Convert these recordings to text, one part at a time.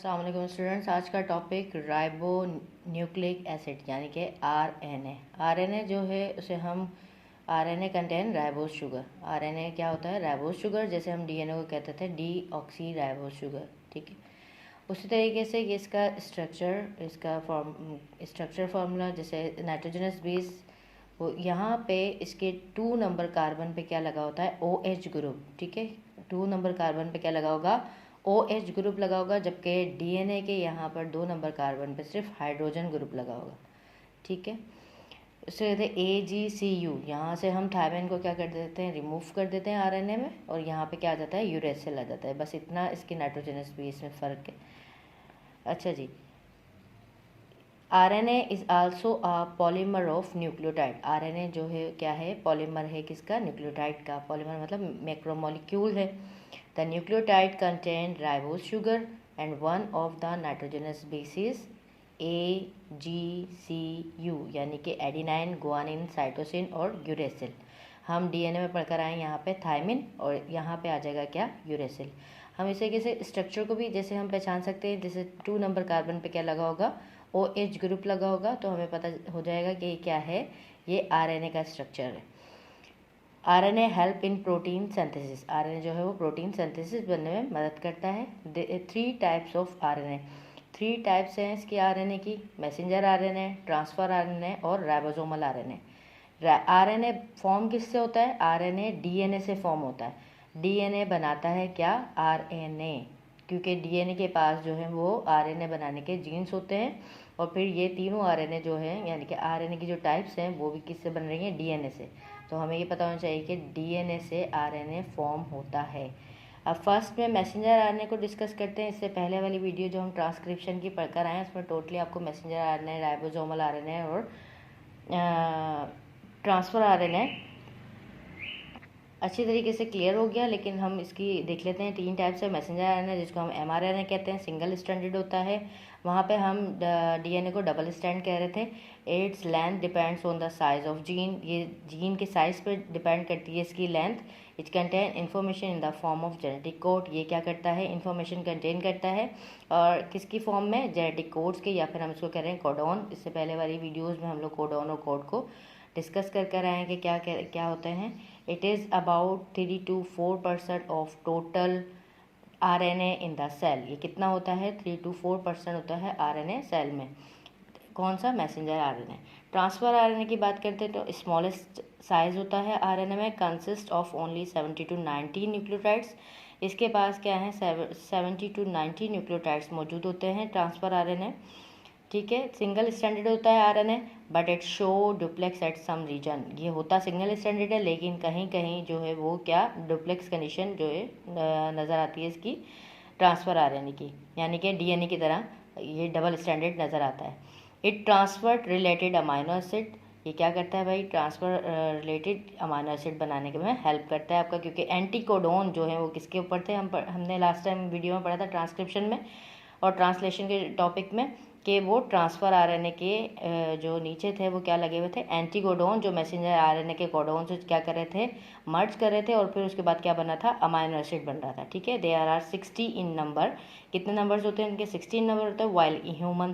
अस्सलाम वालेकुम स्टूडेंट्स। आज का टॉपिक राइबो न्यूक्लिक एसिड यानी कि आरएनए। आरएनए जो है उसे हम RNA contain ribose sugar. RNA क्या होता है? राइबोज शुगर, जैसे हम डीएनए को कहते थे डी ऑक्सी राइबोज शुगर। ठीक है, उसी तरीके से ये इसका स्ट्रक्चर फार्मूला, जैसे नाइट्रोजनस बेस, वो यहाँ पे इसके 2 नंबर कार्बन पे क्या लगा होता है? OH group. ठीक है, 2 नंबर कार्बन पे क्या लगा होगा? OH ग्रुप लगा होगा, जबकि डीएनए के यहाँ पर 2 नंबर कार्बन पे सिर्फ हाइड्रोजन ग्रुप लगा होगा। ठीक है, इससे कहते हैं AgCU। यहाँ से हम थायमिन को क्या कर देते हैं? रिमूव कर देते हैं आरएनए में, और यहाँ पे क्या आ जाता है? यूरेसिल आ जाता है। बस इतना इसकी नाइट्रोजनस बेस में फ़र्क है। अच्छा जी, RNA is also a polymer of nucleotide. RNA जो है क्या है? पॉलीमर है किसका? न्यूक्लियोटाइड का। पॉलीमर मतलब मैक्रोमोलिक्यूल है। The nucleotide contain ribose sugar and one of the nitrogenous bases AgCU, यानी कि एडिनाइन, गुआनिन, साइटोसिन और यूरेसिल। हम डीएनए में पढ़कर आए यहाँ पे थायमिन, और यहाँ पे आ जाएगा क्या? यूरेसिल। हम इसे कैसे स्ट्रक्चर को भी जैसे हम पहचान सकते हैं, जैसे 2 नंबर कार्बन पे क्या लगा होगा? OH ग्रुप लगा होगा, तो हमें पता हो जाएगा कि ये क्या है? ये आरएनए का स्ट्रक्चर है। RNA help in protein synthesis. RNA जो है वो प्रोटीन सिंथेसिस बनने में मदद करता है। 3 टाइप्स ऑफ आरएनए, 3 टाइप्स हैं इसकी आरएनए की: मैसेंजर आरएनए, ट्रांसफर आरएनए और राइबोसोमल आरएनए। आरएनए फॉर्म किससे होता है? आरएनए डीएनए से फॉर्म होता है। डीएनए बनाता है क्या? आरएनए, क्योंकि डीएनए के पास जो है वो आरएनए बनाने के जीन्स होते हैं, और फिर ये तीनों आरएनए जो हैं, यानी कि आरएनए की जो टाइप्स हैं, वो भी किससे बन रही हैं? डीएनए से। तो हमें ये पता होना चाहिए कि डीएनए से आरएनए फॉर्म होता है। अब फर्स्ट में मैसेंजर आरएनए को डिस्कस करते हैं। इससे पहले वाली वीडियो जो हम ट्रांसक्रिप्शन की पढ़कर आए हैं, उसमें टोटली आपको मैसेंजर आरएनए, राइबोसोमल आरएनए और ट्रांसफ़र आरएनए अच्छी तरीके से क्लियर हो गया। लेकिन हम इसकी देख लेते हैं। 3 टाइप्स है मैसेंजर आरएनए, जिसको हम mRNA कहते हैं, सिंगल स्ट्रैंडेड होता है। वहाँ पे हम डीएनए को डबल स्ट्रैंड कह रहे थे। Its length depends on the size of gene. ये जीन के साइज पर डिपेंड करती है इसकी length. It contain information in the form of genetic code. ये क्या करता है? इन्फॉर्मेशन कंटेन करता है, और किसकी फॉर्म में? जेनेटिक कोड्स के, या फिर हम इसको कह रहे हैं कोडोन। इससे पहले वाली वीडियोज़ में हम लोग कोडोन और कोड को डिस्कस कर रहे हैं कि क्या होते हैं। It is about 3 to 4% of total RNA in the cell. ये कितना होता है? 3 to 4% होता है आरएनए सेल में। कौन सा? Messenger RNA. ट्रांसफर आरएनए की बात करते हैं तो स्मॉलेस्ट साइज होता है आरएनए में, consist of only 70 to 90 nucleotides. इसके पास क्या है? 70 to 90 न्यूक्लियोटाइड्स मौजूद होते हैं ट्रांसफर आरएनए। ठीक है, सिंगल स्टैंडर्ड होता है RNA, but it show duplex at some region. ये होता सिंगल स्टैंडर्ड है, लेकिन कहीं कहीं जो है वो क्या? डुप्लेक्स कंडीशन जो है नज़र आती है इसकी ट्रांसफ़र आरएनए की, यानी कि डीएनए की तरह ये डबल स्टैंडर्ड नज़र आता है। It transfer related amino acid. ये क्या करता है भाई? ट्रांसफर रिलेटेड अमाइनो एसिड बनाने के में हेल्प करता है आपका, क्योंकि एंटीकोडोन जो है वो किसके ऊपर थे? हमने लास्ट टाइम वीडियो में पढ़ा था ट्रांसक्रिप्शन में और ट्रांसलेशन के टॉपिक में, कि वो ट्रांसफ़र आरएनए के जो नीचे थे वो क्या लगे हुए थे? एंटीकोडोन, जो मैसेंजर आरएनए के कोडोन से क्या कर रहे थे? मर्ज कर रहे थे, और फिर उसके बाद क्या बना था? अमाइनो एसिड बन रहा था। ठीक है, देयर आर 60 इन नंबर। कितने नंबर्स होते हैं इनके? 16 नंबर होते हैं। वाइल ह्यूमन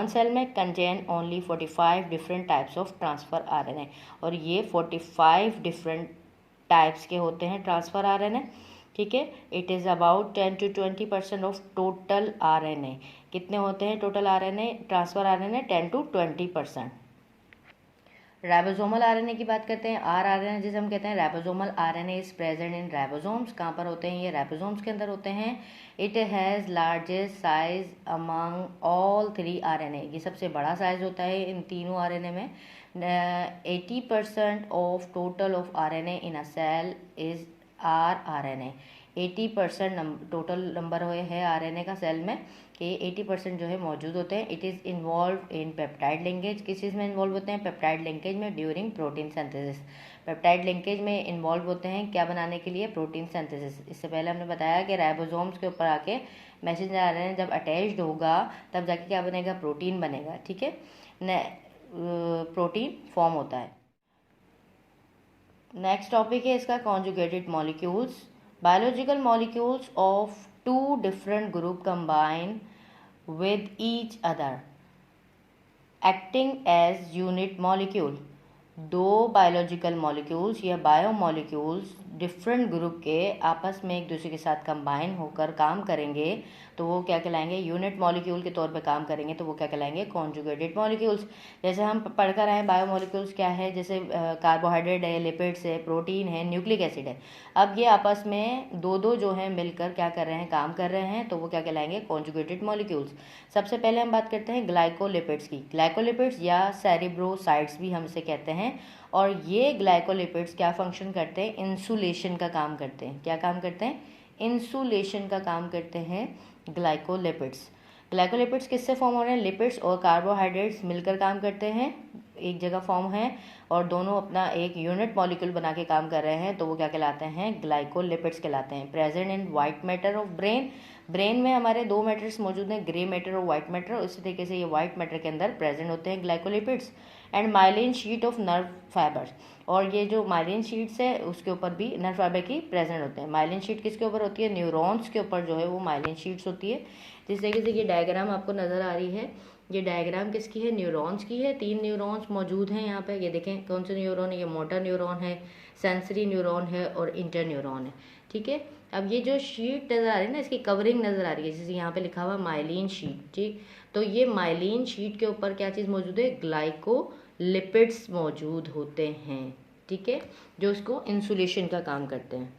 सेल में contain only 45 different types of transfer RNA, और ये 45 डिफरेंट टाइप्स के होते हैं ट्रांसफ़र आरएनए। ठीक है, it is about 10 to 20% of total RNA. कितने होते हैं total RNA? Transfer RNA 10 to 20%। Ribosomal RNA की बात करते हैं। आरएनए जिसे हम कहते हैं ribosomal RNA is present in ribosomes. कहाँ पर होते हैं? ये राइबोसोम्स के अंदर होते हैं। It has largest size among all 3 RNA. ये सबसे बड़ा साइज होता है इन तीनों आरएनए में। 80% of total of RNA in a cell is RNA. 80% total number है आरएनए का सेल में, कि 80% जो है मौजूद होते हैं। It is involve in peptide linkage. किस चीज़ में इन्वॉल्व होते हैं? पेप्टाइड लिंकेज में during protein synthesis. Peptide linkage में इन्वॉल्व होते हैं क्या बनाने के लिए? Protein synthesis. इससे पहले हमने बताया कि राइबोसोम्स के ऊपर आके मैसेंजर आरएनए जब अटैच्ड होगा, तब जाके क्या बनेगा? प्रोटीन बनेगा। ठीक है, प्रोटीन फॉर्म होता है। नेक्स्ट टॉपिक है इसका conjugated molecules. Biological molecules of two different group combine with each other acting as unit molecule. दो बायोलॉजिकल मॉलिक्यूल्स या बायोमॉलिक्यूल्स डिफरेंट ग्रुप के आपस में एक दूसरे के साथ कंबाइन होकर काम करेंगे तो वो क्या कहलाएंगे, यूनिट मॉलिक्यूल के तौर पे काम करेंगे तो वो क्या कहलाएंगे, कॉन्जुगेटेड मॉलिक्यूल्स। जैसे हम पढ़कर आए बायोमॉलिक्यूल्स क्या है, जैसे कार्बोहाइड्रेट है, लिपिड्स है, प्रोटीन है, न्यूक्लिक एसिड है। अब ये आपस में दो दो जो है मिलकर क्या कर रहे हैं, काम कर रहे हैं तो वो क्या कहलाएंगे, कॉन्जुगेटेड मॉलिक्यूल्स। सबसे पहले हम बात करते हैं ग्लाइकोलिपिड्स की। ग्लाइकोलिपिड्स या सेरिब्रोसाइड्स भी हम इसे कहते हैं। और ये ग्लाइकोलिपिड्स क्या फंक्शन करते हैं, इंसुलेशन का काम करते हैं। क्या काम करते हैं, इंसुलेशन का काम करते हैं ग्लाइकोलिपिड्स। ग्लाइकोलिपिड्स किससे फॉर्म हो रहे हैं, लिपिड्स और कार्बोहाइड्रेट्स मिलकर काम करते हैं, एक जगह फॉर्म है और दोनों अपना एक यूनिट मॉलिक्यूल बना के काम कर रहे हैं तो वो क्या कहलाते हैं, ग्लाइकोलिपिड्स कहलाते हैं। Present in white matter of brain. Brain में हमारे दो मैटर्स मौजूद हैं, ग्रे मैटर और वाइट मैटर। उसी तरीके से ये वाइट मैटर के अंदर प्रेजेंट होते हैं glycolipids. And myelin sheath of nerve fibres, और ये जो माइलिन शीट्स है उसके ऊपर भी नर्व फाइबर की प्रेजेंट होते हैं। माइलिन शीट किसके ऊपर होती है, न्यूरॉन्स के ऊपर जो है वो माइलिन शीट्स होती है। जिस तरीके से ये डायग्राम आपको नजर आ रही है, ये डायग्राम किसकी है, न्यूरॉन्स की है। 3 न्यूरॉन्स मौजूद हैं यहाँ पे, ये देखें कौन से न्यूरॉन है, ये मोटर न्यूरॉन है, सेंसरी न्यूरॉन है और इंटर न्यूरॉन है। ठीक है, अब ये जो शीट नजर आ रही है ना, इसकी कवरिंग नजर आ रही है, जैसे यहाँ पे लिखा हुआ माइलिन शीट। ठीक, तो ये माइलिन शीट के ऊपर क्या चीज़ मौजूद है, ग्लाइकोलिपिड्स मौजूद होते हैं। ठीक है, जो उसको इंसुलेशन का काम करते हैं।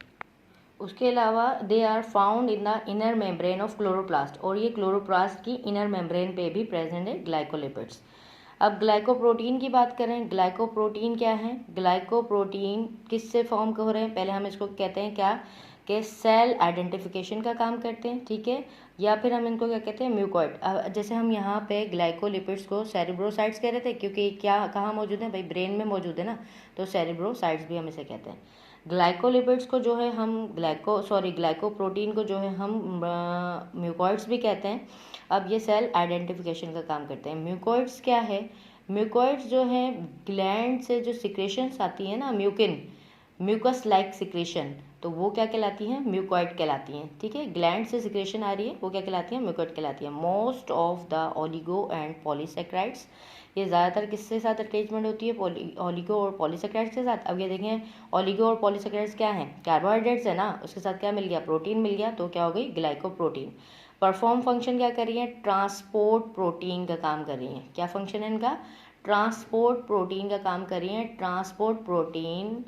उसके अलावा they are found in the inner membrane of chloroplast, और ये क्लोरोप्लास्ट की इनर मेम्ब्रेन पे भी प्रेजेंट है ग्लाइकोलिपिड्स। अब ग्लाइकोप्रोटीन की बात करें, ग्लाइकोप्रोटीन क्या है, ग्लाइकोप्रोटीन किससे फॉर्म हो रहे हैं, पहले हम इसको कहते हैं क्या, कि सेल आइडेंटिफिकेशन का काम करते हैं। ठीक है, या फिर हम इनको क्या कहते हैं, म्यूकॉइड। जैसे हम यहाँ पे ग्लाइकोलिपिड्स को सेरिब्रोसाइट्स कह रहे थे, क्योंकि क्या कहाँ मौजूद है भाई, ब्रेन में मौजूद है ना, तो सेरिब्रोसाइट्स भी हम इसे कहते हैं। ग्लाइकोलिपिड्स को जो है हम ग्लाइकोप्रोटीन को जो है हम म्यूकॉइड्स भी कहते हैं। अब ये सेल आइडेंटिफिकेशन का काम करते हैं। म्यूकॉइड्स क्या है, म्यूकॉइड्स जो है ग्लैंड से जो सिक्रेशंस आती है ना, म्यूकस लाइक सिक्रेशन, तो वो क्या कहलाती हैं, म्यूकॉइड कहलाती हैं। ठीक है, ग्लैंड से सिक्रेशन आ रही है वो क्या कहलाती है, म्यूकॉइड कहलाती है। Most of the oligo and polysaccharides, ये ज़्यादातर किसके साथ अटैचमेंट होती है, ओलिगो और पॉलीसेक्राइड्स के साथ। अब ये देखें, ओलिगो और पॉलीसेक्राइड्स क्या हैं, कार्बोहाइड्रेट्स है ना, उसके साथ क्या मिल गया, प्रोटीन मिल गया, तो क्या हो गई, ग्लाइकोप्रोटीन। परफॉर्म फंक्शन क्या कर रही है, ट्रांसपोर्ट प्रोटीन का काम कर रही है। क्या फंक्शन है इनका, ट्रांसपोर्ट प्रोटीन का काम कर रही है। ट्रांसपोर्ट प्रोटीन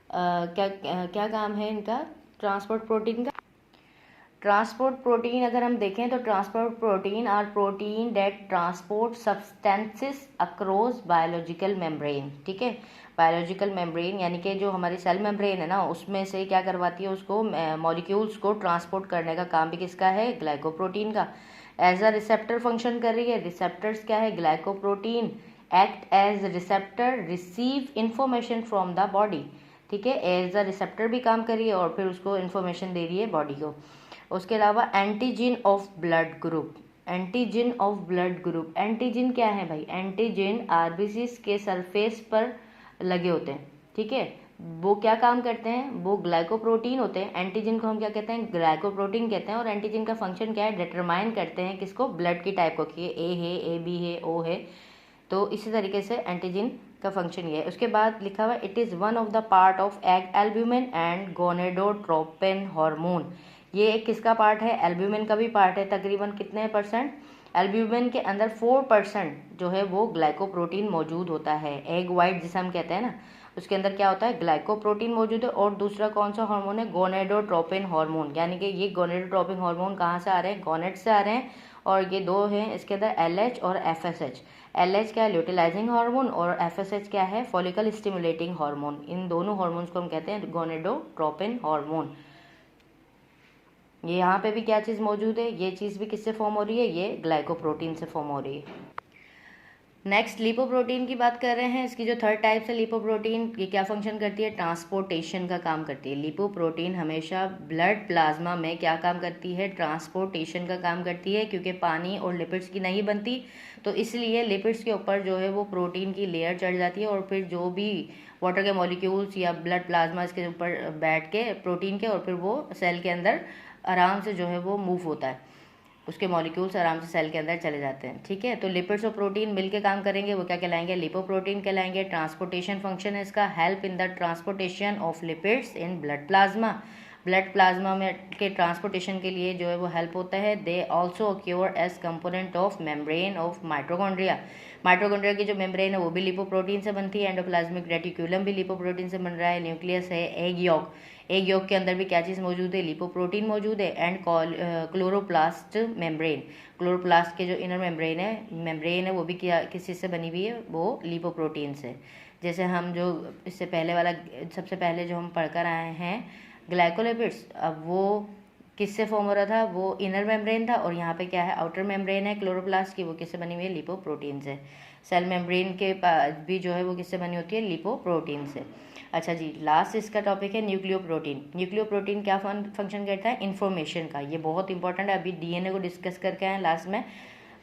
क्या काम है इनका, ट्रांसपोर्ट प्रोटीन का। ट्रांसपोर्ट प्रोटीन अगर हम देखें तो transport protein are protein that transport substances across biological membrane. ठीक है, बायोलॉजिकल मेम्ब्रेन यानी कि जो हमारी सेल मेम्ब्रेन है ना, उसमें से क्या करवाती है, उसको मॉलिक्यूल्स को ट्रांसपोर्ट करने का काम भी किसका है, ग्लाइकोप्रोटीन का। एज अ रिसेप्टर फंक्शन कर रही है। रिसेप्टर्स क्या है, glycoprotein act as receptor, receive information from the body. ठीक है, एज अ रिसेप्टर भी काम कर रही है और फिर उसको इन्फॉर्मेशन दे रही है बॉडी को। उसके अलावा antigen of blood group, antigen of blood group, antigen क्या है भाई, एंटीजन आरबीसीज के सरफेस पर लगे होते हैं। ठीक है, वो क्या काम करते हैं, वो ग्लाइकोप्रोटीन होते हैं। एंटीजन को हम क्या कहते हैं, ग्लाइकोप्रोटीन कहते हैं। और एंटीजन का फंक्शन क्या है, डिटरमाइन करते हैं किसको, ब्लड की टाइप को, कि ए है, ए बी है, ओ है। तो इसी तरीके से एंटीजन का फंक्शन ये है। उसके बाद लिखा हुआ it is one of the part of egg albumin and gonadotropin hormone. ये किसका पार्ट है, एल्ब्यूमिन का भी पार्ट है। तकरीबन कितने %, एल्ब्यूमिन के अंदर 4% जो है वो ग्लाइकोप्रोटीन मौजूद होता है। एग वाइट जिसे हम कहते हैं ना, उसके अंदर क्या होता है, ग्लाइकोप्रोटीन मौजूद है। और दूसरा कौन सा हार्मोन है, गोनेडोट्रोपिन हार्मोन। यानी कि ये गोनेडोट्रोपिन हार्मोन कहाँ से आ रहे हैं, गोनेड से आ रहे हैं। और ये दो हैं इसके अंदर, LH और FSH। LH क्या है, ल्यूटिलाइजिंग हार्मोन, और FSH क्या है, फॉलिकल स्टिमुलेटिंग हार्मोन। इन दोनों हार्मोन्स को हम कहते हैं गोनेडोट्रोपिन हार्मोन। ये यहाँ पे भी क्या चीज़ मौजूद है, ये चीज़ भी किससे फॉर्म हो रही है, ये ग्लाइकोप्रोटीन से फॉर्म हो रही है। नेक्स्ट लिपोप्रोटीन की बात कर रहे हैं। इसकी जो थर्ड टाइप है लिपोप्रोटीन, ये क्या फंक्शन करती है, ट्रांसपोर्टेशन का काम करती है। लिपोप्रोटीन हमेशा ब्लड प्लाज्मा में क्या काम करती है, ट्रांसपोर्टेशन का काम करती है। क्योंकि पानी और लिपिड्स की नहीं बनती, तो इसलिए लिपिड्स के ऊपर जो है वो प्रोटीन की लेयर चढ़ जाती है, और फिर जो भी वाटर के मॉलिक्यूल्स या ब्लड प्लाज्मा इसके ऊपर बैठ के प्रोटीन के, और फिर वो सेल के अंदर आराम से जो है वो मूव होता है, उसके मॉलिक्यूल्स आराम से सेल के अंदर चले जाते हैं। ठीक है, तो लिपिड्स और प्रोटीन मिलके काम करेंगे, वो क्या कहलाएंगे, लिपोप्रोटीन कहलाएंगे। ट्रांसपोर्टेशन फंक्शन है इसका, help in the transportation of lipids in blood plasma, blood plasma में के ट्रांसपोर्टेशन के लिए जो है वो हेल्प होता है। They also occur as component of membrane of mitochondria, mitochondria की जो मेम्ब्रेन है वो भी लिपोप्रोटीन से बनती है। एंडोप्लाज्मिक रेटिक्यूलम भी लिपोप्रोटीन से बन रहा है। न्यूक्लियस है, एग यॉक, एग यॉक के अंदर भी क्या चीज़ मौजूद है, लिपोप्रोटीन मौजूद है। एंड क्लोरोप्लास्ट मेम्ब्रेन, क्लोरोप्लास्ट के जो इनर मेम्ब्रेन है वो भी क्या किस चीज़ से बनी हुई है, वो लिपोप्रोटीन से। जैसे हम जो इससे पहले वाला, सबसे पहले जो हम पढ़कर आए हैं ग्लाइकोलिपिड्स, अब वो किससे फॉर्म हो रहा था, वो इनर मेम्ब्रेन था, और यहाँ पे क्या है, आउटर मेम्ब्रेन है क्लोरोप्लास्ट की, वो किससे बनी हुई है, लिपोप्रोटीन से। सेल मेम्ब्रेन के पास भी जो है वो किससे बनी होती है, लिपोप्रोटीन से। अच्छा जी, लास्ट इसका टॉपिक है न्यूक्लियोप्रोटीन। न्यूक्लियोप्रोटीन क्या फंक्शन करता है, इन्फॉर्मेशन का। ये बहुत इंपॉर्टेंट है, अभी डीएनए को डिस्कस करके आए लास्ट में,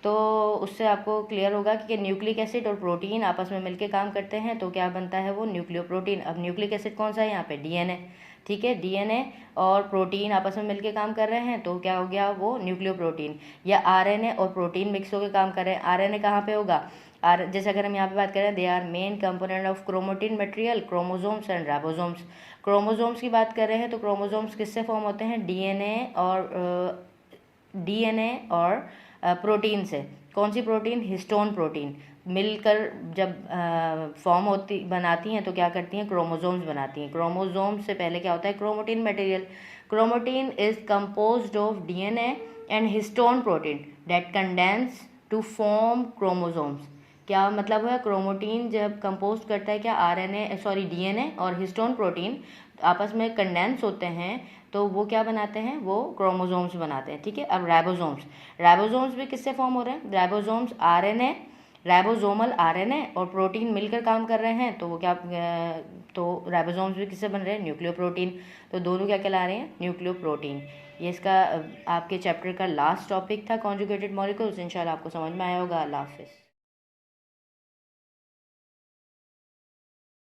तो उससे आपको क्लियर होगा कि न्यूक्लिक एसिड और प्रोटीन आपस में मिलकर काम करते हैं तो क्या बनता है, वो न्यूक्लियोप्रोटीन। अब न्यूक्लिक एसिड कौन सा है यहाँ पे, डीएनए। ठीक है, डीएनए और प्रोटीन आपस में मिलकर काम कर रहे हैं तो क्या हो गया, वो न्यूक्लियोप्रोटीन। या आरएनए और प्रोटीन मिक्स होकर काम कर रहे हैं। आरएनए कहाँ पे होगा, जैसे अगर हम यहाँ पे बात करें, they are main component of chromatin material, chromosomes and ribosomes. Chromosomes की बात कर रहे हैं तो क्रोमोसोम्स किससे फॉर्म होते हैं, डीएनए और प्रोटीन से। कौन सी प्रोटीन, हिस्टोन प्रोटीन मिलकर जब फॉर्म बनाती हैं तो क्या करती हैं, क्रोमोसोम्स बनाती हैं। क्रोमोसोम्स से पहले क्या होता है, chromatin material. Chromatin is composed of DNA and histone protein that condense to form chromosomes. क्या मतलब है, क्रोमेटिन जब कंपोज करता है, क्या डीएनए और हिस्टोन प्रोटीन आपस में कंडेंस होते हैं तो वो क्या बनाते हैं, वो क्रोमोसोम्स बनाते हैं। ठीक है, अब राइबोसोम्स भी किससे फॉर्म हो रहे हैं, राइबोसोम्स आरएनए, राइबोसोमल आरएनए और प्रोटीन मिलकर काम कर रहे हैं तो वो क्या, तो राइबोसोम्स भी किससे बन रहे हैं, न्यूक्लियोप्रोटीन। तो दोनों क्या कहला रहे हैं, न्यूक्लियोप्रोटीन। ये इसका आपके चैप्टर का लास्ट टॉपिक था, कॉन्जुगेटेड मॉलिक्यूल्स। इंशाल्लाह आपको समझ में आया होगा। अल्लाह हाफिज़।